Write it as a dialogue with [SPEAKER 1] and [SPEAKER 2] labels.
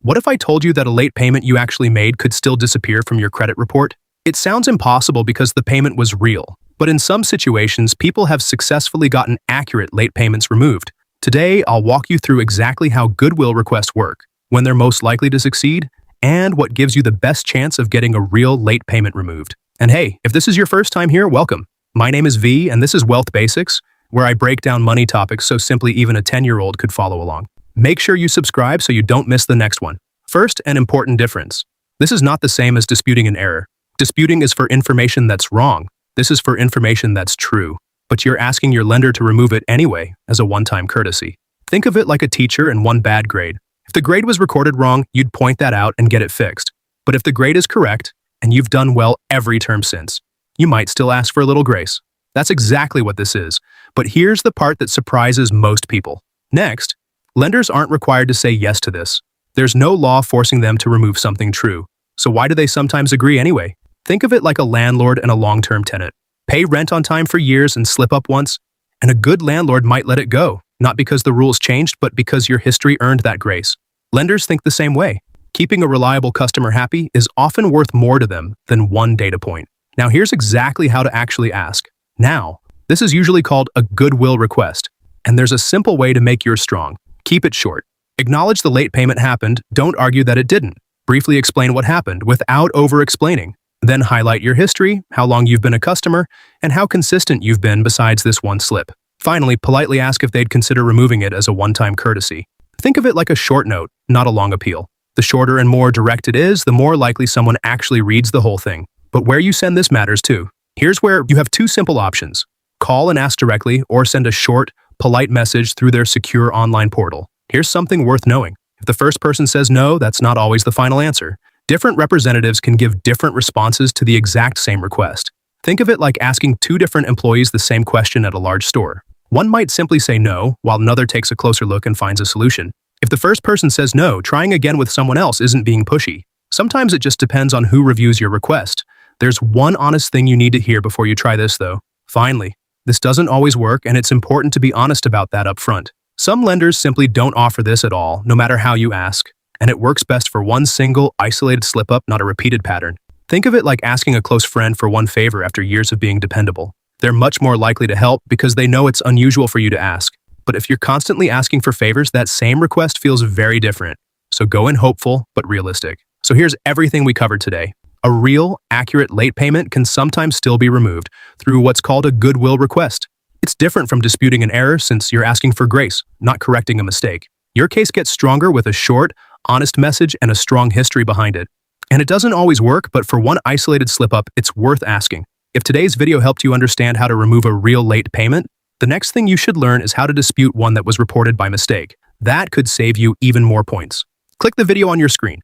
[SPEAKER 1] What if I told you that a late payment you actually made could still disappear from your credit report? It sounds impossible because the payment was real, but in some situations, people have successfully gotten accurate late payments removed. Today, I'll walk you through exactly how goodwill requests work, when they're most likely to succeed, and what gives you the best chance of getting a real late payment removed. And hey, if this is your first time here, welcome. My name is V, and this is Wealth Basics, where I break down money topics so simply even a 10-year-old could follow along. Make sure you subscribe so you don't miss the next one. First, an important difference. This is not the same as disputing an error. Disputing is for information that's wrong. This is for information that's true. But you're asking your lender to remove it anyway, as a one-time courtesy. Think of it like a teacher and one bad grade. If the grade was recorded wrong, you'd point that out and get it fixed. But if the grade is correct, and you've done well every term since, you might still ask for a little grace. That's exactly what this is. But here's the part that surprises most people. Next, lenders aren't required to say yes to this. There's no law forcing them to remove something true. So why do they sometimes agree anyway? Think of it like a landlord and a long-term tenant. Pay rent on time for years and slip up once, and a good landlord might let it go, not because the rules changed, but because your history earned that grace. Lenders think the same way. Keeping a reliable customer happy is often worth more to them than one data point. Now here's exactly how to actually ask. Now, this is usually called a goodwill request, and there's a simple way to make yours strong. Keep it short. Acknowledge the late payment happened, don't argue that it didn't. Briefly explain what happened without over-explaining. Then highlight your history, how long you've been a customer, and how consistent you've been besides this one slip. Finally, politely ask if they'd consider removing it as a one-time courtesy. Think of it like a short note, not a long appeal. The shorter and more direct it is, the more likely someone actually reads the whole thing. But where you send this matters too. Here's where you have two simple options. Call and ask directly, or send a short, polite message through their secure online portal. Here's something worth knowing. If the first person says no, that's not always the final answer. Different representatives can give different responses to the exact same request. Think of it like asking two different employees the same question at a large store. One might simply say no, while another takes a closer look and finds a solution. If the first person says no, trying again with someone else isn't being pushy. Sometimes it just depends on who reviews your request. There's one honest thing you need to hear before you try this, though. Finally, this doesn't always work, and it's important to be honest about that up front. Some lenders simply don't offer this at all, no matter how you ask, and it works best for one single, isolated slip-up, not a repeated pattern. Think of it like asking a close friend for one favor after years of being dependable. They're much more likely to help because they know it's unusual for you to ask. But if you're constantly asking for favors, that same request feels very different. So go in hopeful, but realistic. So here's everything we covered today. A real, accurate late payment can sometimes still be removed through what's called a goodwill request. It's different from disputing an error since you're asking for grace, not correcting a mistake. Your case gets stronger with a short, honest message and a strong history behind it. And it doesn't always work, but for one isolated slip-up, it's worth asking. If today's video helped you understand how to remove a real late payment, the next thing you should learn is how to dispute one that was reported by mistake. That could save you even more points. Click the video on your screen.